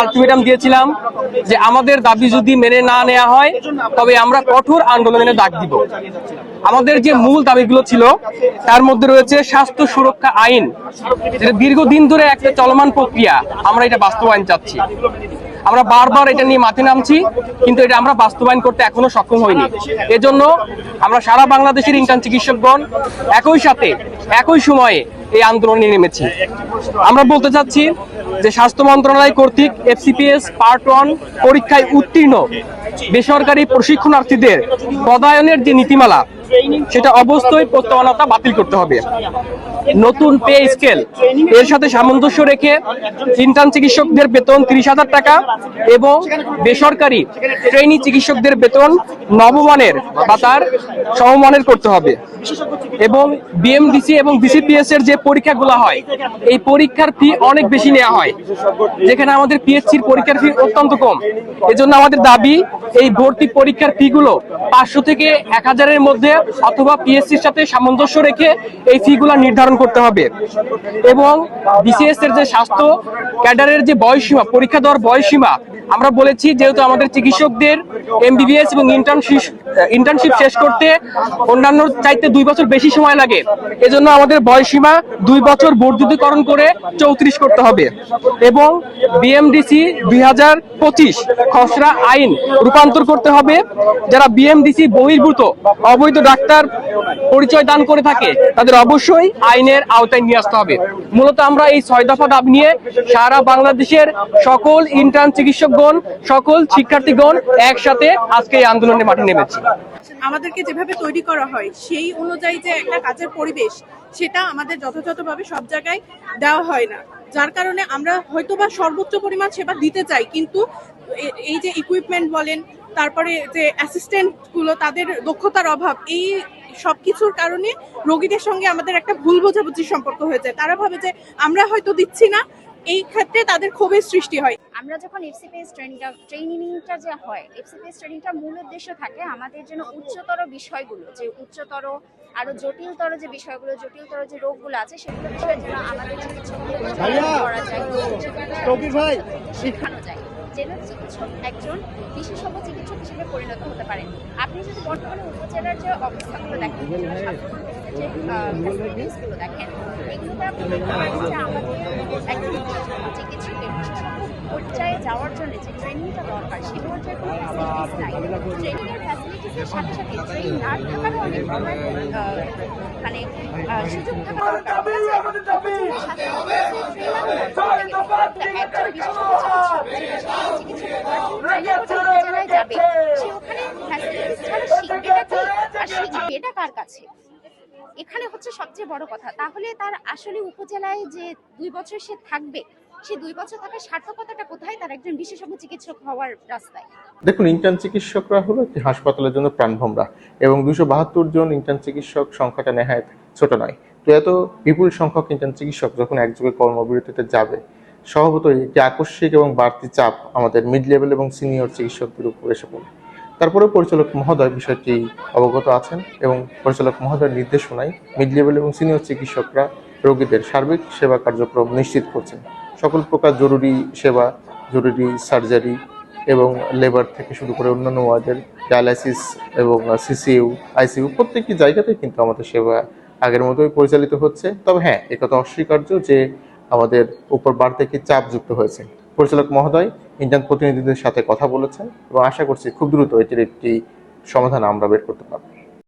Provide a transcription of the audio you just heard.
Ultimatum দিয়েছিলাম যে আমাদের দাবি যদি মেনে না নেওয়া হয় তবে আমরা কঠোর আন্দোলনের ডাক দিব। আমাদের যে মূল দাবিগুলো ছিল তার মধ্যে রয়েছে স্বাস্থ্য সুরক্ষা আইন, যেটা দীর্ঘদিন ধরে একটা চলমান প্রক্রিয়া, আমরা এটা বাস্তবায়ন চাচ্ছি। আমরা বারবার এটা নিয়ে মাঠে নামছি, কিন্তু এটা আমরা বাস্তবায়ন করতে এখনো সক্ষম হইনি। এজন্য আমরা সারা বাংলাদেশের ইন্টার্ন চিকিৎসকগণ একই সাথে একই সময়ে এই আন্দোলনে নেমেছি। আমরা বলতে চাচ্ছি যে স্বাস্থ্য মন্ত্রণালয় কর্তৃক FCPS পার্ট 1 পরীক্ষায় উত্তীর্ণ বেসরকারি প্রশিক্ষণার্থীদের পদায়নের যে নীতিমালা, সেটা অবশ্যই প্রস্তাবনাটা বাতিল করতে হবে। নতুন পে স্কেল এর সাথে সামঞ্জস্য রেখে ইন্টার্ন চিকিৎসকদের বেতন 30,000 টাকা এবং বেসরকারি ট্রেনি চিকিৎসকদের বেতন নবমানের বা তার সমমানের করতে হবে। এবং BMDC এবং BCPS এর যে পরীক্ষাগুলো হয়, এই পরীক্ষার ফি অনেক বেশি নেওয়া হয়, যেখানে আমাদের PHC-র পরীক্ষার ফি অত্যন্ত কম। এজন্য আমাদের দাবি এই ভর্তি পরীক্ষার ফি গুলো 500 থেকে 1000-এর মধ্যে অথবা PHC-র সাথে সামঞ্জস্য রেখে এই ফি গুলো নির্ধারণ করতে হবে। এবং BCS এর যে স্বাস্থ্য ক্যাডারের যে বয়সসীমা, পরীক্ষা দেওয়ার বয়সসীমা, আমরা বলেছি যেহেতু আমাদের চিকিৎসকদের MBBS এবং ইন্টার্নশিপ শেষ করতে অন্যান্য চাইতে 2 বছর বেশি সময় লাগে, এজন্য আমাদের বয়সসীমা 2 বছর বর্ধিতকরণ করে 34 করতে হবে। এবং BMDC 2025 খসড়া আইন রূপান্তর করতে হবে। যারা BMDC বহির্ভূত অবৈধ ডাক্তার পরিচয় দান করে থাকে তাদের অবশ্যই আইনের আওতায় নিয়ে আসতে হবে। মূলত আমরা এই 6 দফা দাবি নিয়ে সারা বাংলাদেশের সকল ইন্টার্ন চিকিৎসকগণ, সকল শিক্ষার্থীগণ একসাথে আজকে এই আন্দোলনে মাঠে নেমেছি। আমাদেরকে যেভাবে তৈরি করা হয় সেই অনুযায়ী যে একটা কাজের পরিবেশ, সেটা আমাদের যথাযথভাবে সব জায়গায় দেওয়া হয় না, যার কারণে আমরা হয়তোবা সর্বোচ্চ পরিমাণ সেবা দিতে চাই, কিন্তু এই যে ইকুইপমেন্ট বলেন, তারপরে যে অ্যাসিস্ট্যান্ট গুলো তাদের দক্ষতার অভাব, এই সবকিছুর কারণে রোগীদের সঙ্গে আমাদের একটা ভুল বোঝাবুঝির সম্পর্ক হয়ে যায়। তারা ভাবে যে আমরা হয়তো দিচ্ছি না, এই ক্ষেত্রে তাদের ক্ষোভের সৃষ্টি হয়। আমরা যখন FCPS ট্রেনিংটা যে হয়, FCPS ট্রেনিংটার মূল উদ্দেশ্য থাকে আমাদের জন্য উচ্চতর বিষয়গুলো, যে উচ্চতর আরো জটিলতর যে বিষয়গুলো, জটিলতর যে রোগগুলো আছে সেগুলো বিষয়ে যেন আমাদের চিকিৎসকদের করা যায়, শেখানো যায়, যেন চিকিৎসক একজন বিশেষজ্ঞ চিকিৎসক হিসেবে পরিণত হতে পারেন। আপনি যদি বর্তমানে উপজেলার যে অবস্থাগুলো দেখেন, যে ফ্যাসিলিটিসগুলো দেখেন, এগুলো দ্বারা যে আমাদের একজন চিকিৎসকের বিশেষজ্ঞ পর্যায়ে যাওয়ার জন্য যে ট্রেনিংটা দরকার, সে পর্যায়ে কোনো ফ্যাসিলিটিস নাই। ট্রেনিংয়ের ফ্যাসিলিটিসের সাথে সাথে ট্রেনিং না থাকারও অনেক মানে সুযোগ থাকা দরকার। একজন বিশেষজ্ঞ যাবে, সে ওখানে ফ্যাসিলিটিস ছাড়া শিখবেটা কি আর শিখবেটা কার কাছে? এখানে হচ্ছে সবচেয়ে বড় কথা। তাহলে তার আসলে উপজেলায় যে 2 বছর সে থাকবে, সেই 2 বছর থাকার সার্থকতাটা কোথায় তার একজন বিশেষজ্ঞ চিকিৎসক হওয়ার রাস্তায়? দেখুন, ইন্টার্ন চিকিৎসকরা হলো একটি হাসপাতালের জন্য প্রাণভোমরা, এবং 272 জন ইন্টার্ন চিকিৎসক সংখ্যাটা নেহায়েত ছোট নয়। তো এত বিপুল সংখ্যক ইন্টার্ন চিকিৎসক যখন একযোগে কর্মবিরতিতে যাবে, স্বভাবতই একটি আকস্মিক এবং বাড়তি চাপ আমাদের মিড লেভেল এবং সিনিয়র চিকিৎসকদের উপর এসে পড়ে। তারপরেও পরিচালক মহোদয় বিষয়টি অবগত আছেন এবং পরিচালক মহোদয়ের নির্দেশনায় মিড লেভেল এবং সিনিয়র চিকিৎসকরা রোগীদের সার্বিক সেবা কার্যক্রম নিশ্চিত করছেন। সকল প্রকার জরুরি সেবা, জরুরি সার্জারি এবং লেবার থেকে শুরু করে অন্যান্য ওয়ার্ডের ডায়ালাইসিস এবং CCU, ICU প্রত্যেকটি জায়গাতেই কিন্তু আমাদের সেবা আগের মতোই পরিচালিত হচ্ছে। তবে হ্যাঁ, একথা অস্বীকার্য যে আমাদের উপর বাড়তি একটি চাপ যুক্ত হয়েছে। পরিচালক মহোদয় ইন্টার্ন প্রতিনিধিদের সাথে কথা বলেছেন এবং আশা করছি খুব দ্রুত এটির একটি সমাধান আমরা বের করতে পারব।